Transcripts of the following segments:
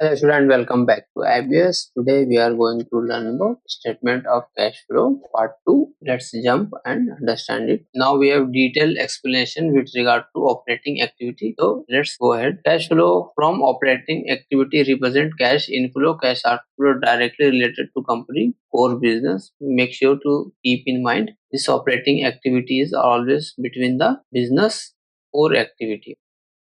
Hello student, welcome back to IBS. Today we are going to learn about statement of cash flow part 2. Let's jump and understand it. Now we have detailed explanation with regard to operating activity. So let's go ahead. Cash flow from operating activity represent cash inflow, cash outflow directly related to company core business. Make sure to keep in mind this operating activity is always between the business core activity.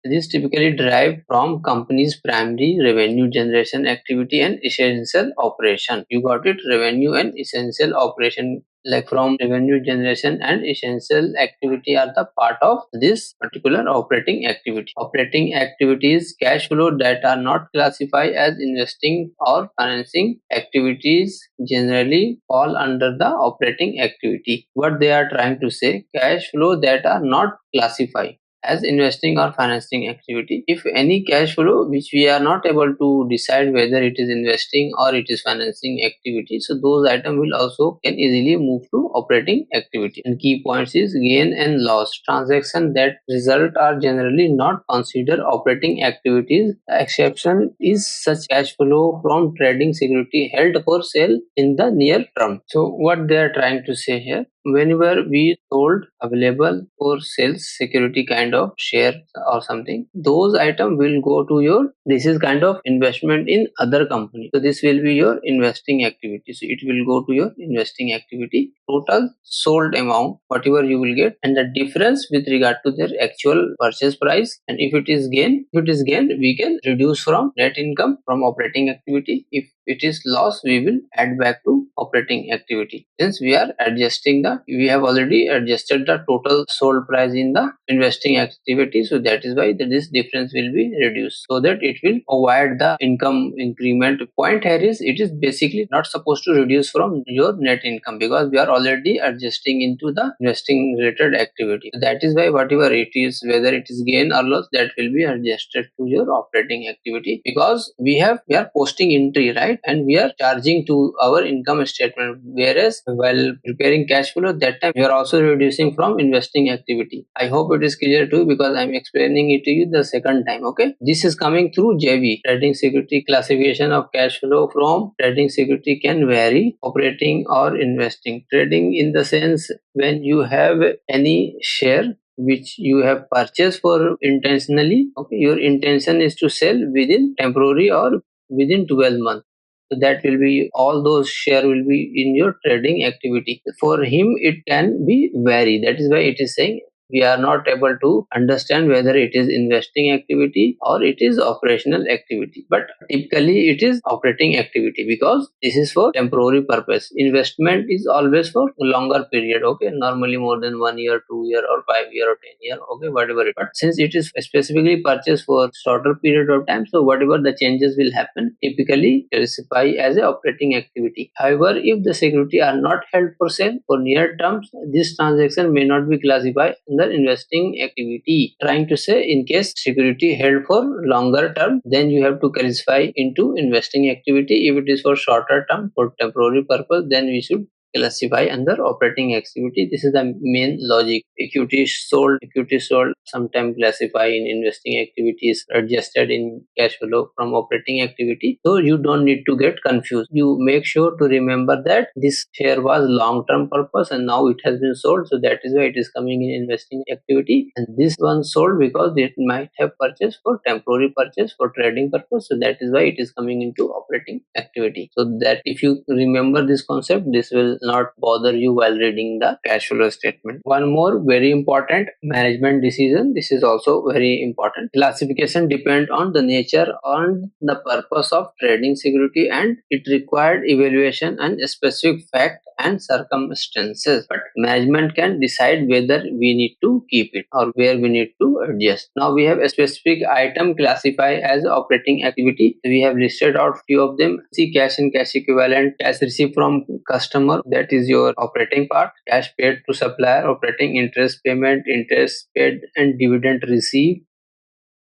This typically derive from company's primary revenue generation activity and essential operation. You got it? Revenue and essential operation, like from revenue generation and essential activity are the part of this particular operating activity. Operating activities cash flow that are not classified as investing or financing activities generally fall under the operating activity. What they are trying to say, cash flow that are not classified as investing or financing activity. If any cash flow which we are not able to decide whether it is investing or it is financing activity, so those items will also can easily move to operating activity. And key points is gain and loss. Transaction that result are generally not considered operating activities. The exception is such cash flow from trading security held for sale in the near term. So what they are trying to say here, whenever we sold available for sales security kind of share or something, those item will go to your, this is kind of investment in other company, so this will be your investing activity, so it will go to your investing activity. Total sold amount whatever you will get, and the difference with regard to their actual purchase price, and if it is gain we can reduce from net income from operating activity. If it is loss, we will add back to operating activity. Since we are adjusting the, we have already adjusted the total sold price in the investing activity, so that is why this difference will be reduced, so that it will avoid the income increment. Point here is, it is basically not supposed to reduce from your net income, because we are already adjusting into the investing related activity. So that is why whatever it is, whether it is gain or loss, that will be adjusted to your operating activity, because we are posting entry, right, and we are charging to our income statement, whereas while preparing cash flow, that time we are also reducing from investing activity. I hope it is clear to you, because I am explaining it to you the second time. Okay, this is coming through JV, trading security. Classification of cash flow from trading security can vary, operating or investing. Trading in the sense, when you have any share which you have purchased for intentionally, okay, your intention is to sell within temporary or within 12 months, so that will be, all those share will be in your trading activity. For him it can be vary, that is why it is saying we are not able to understand whether it is investing activity or it is operational activity, but typically it is operating activity, because this is for temporary purpose. Investment is always for longer period, okay, normally more than 1 year, 2 year, or 5 year, or 10 year, okay, whatever it. But since it is specifically purchased for shorter period of time, so whatever the changes will happen typically classify as a operating activity. However, if the security are not held for sale for near terms, this transaction may not be classified under investing activity. Trying to say, in case security held for longer term, then you have to classify into investing activity. If it is for shorter term, for temporary purpose, then we should classify under operating activity. This is the main logic. Equity sold, sometimes classify in investing activities, adjusted in cash flow from operating activity. So you don't need to get confused. You make sure to remember that this share was long term purpose and now it has been sold, so that is why it is coming in investing activity. And this one sold because it might have purchased for temporary purchase for trading purpose, so that is why it is coming into operating activity. So that if you remember this concept, this will not bother you while reading the cash flow statement. One more very important, management decision. This is also very important. Classification depend on the nature and the purpose of trading security, and it required evaluation and specific fact and circumstances. But management can decide whether we need to keep it or where we need to adjust. Now we have a specific item classified as operating activity. We have listed out few of them. See, cash and cash equivalent, cash received from customer, that is your operating part. Cash paid to supplier, operating. Interest payment, interest paid, and dividend received.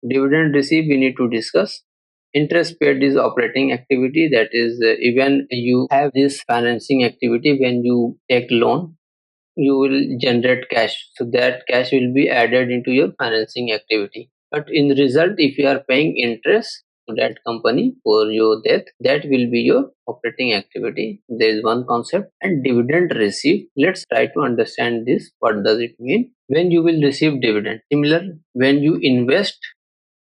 Dividend received we need to discuss. Interest paid is operating activity, that is even you have this financing activity, when you take loan you will generate cash, so that cash will be added into your financing activity. But in result, if you are paying interest, to that company for your death, that will be your operating activity. There is one concept. And dividend received, let's try to understand this. What does it mean? When you will receive dividend, similar, when you invest,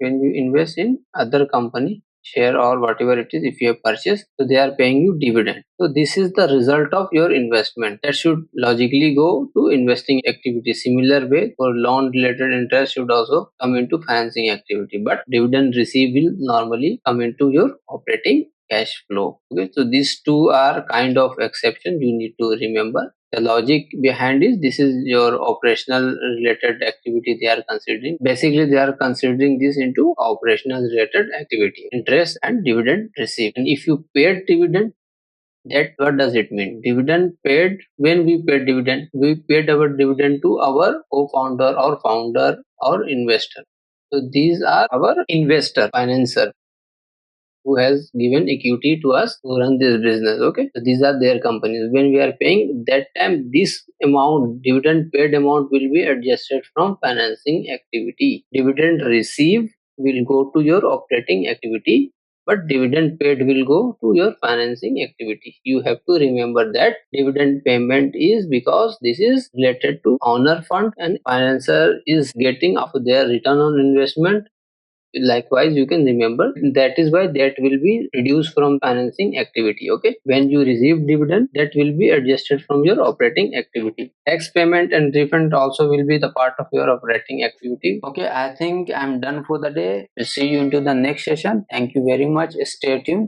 in other company share or whatever it is, if you have purchased, so they are paying you dividend. So this is the result of your investment, that should logically go to investing activity. Similar way, for loan related interest should also come into financing activity, but dividend receive will normally come into your operating cash flow. Okay, so these two are kind of exception you need to remember. The logic behind is, this is your operational related activity they are considering. Basically, they are considering this into operational related activity, interest and dividend received. And if you paid dividend, that what does it mean? Dividend paid, when we paid dividend, we paid our dividend to our co-founder or founder or investor. So these are our investor, financer, who has given equity to us to run this business. Okay, so these are their companies. When we are paying, that time this amount, dividend paid amount, will be adjusted from financing activity. Dividend received will go to your operating activity, but dividend paid will go to your financing activity. You have to remember that dividend payment is because this is related to owner fund, and financer is getting after their return on investment. Likewise, you can remember, that is why that will be reduced from financing activity. Okay, when you receive dividend, that will be adjusted from your operating activity. Tax payment and refund also will be the part of your operating activity. Okay, I think I'm done for the day. See you into the next session. Thank you very much. Stay tuned.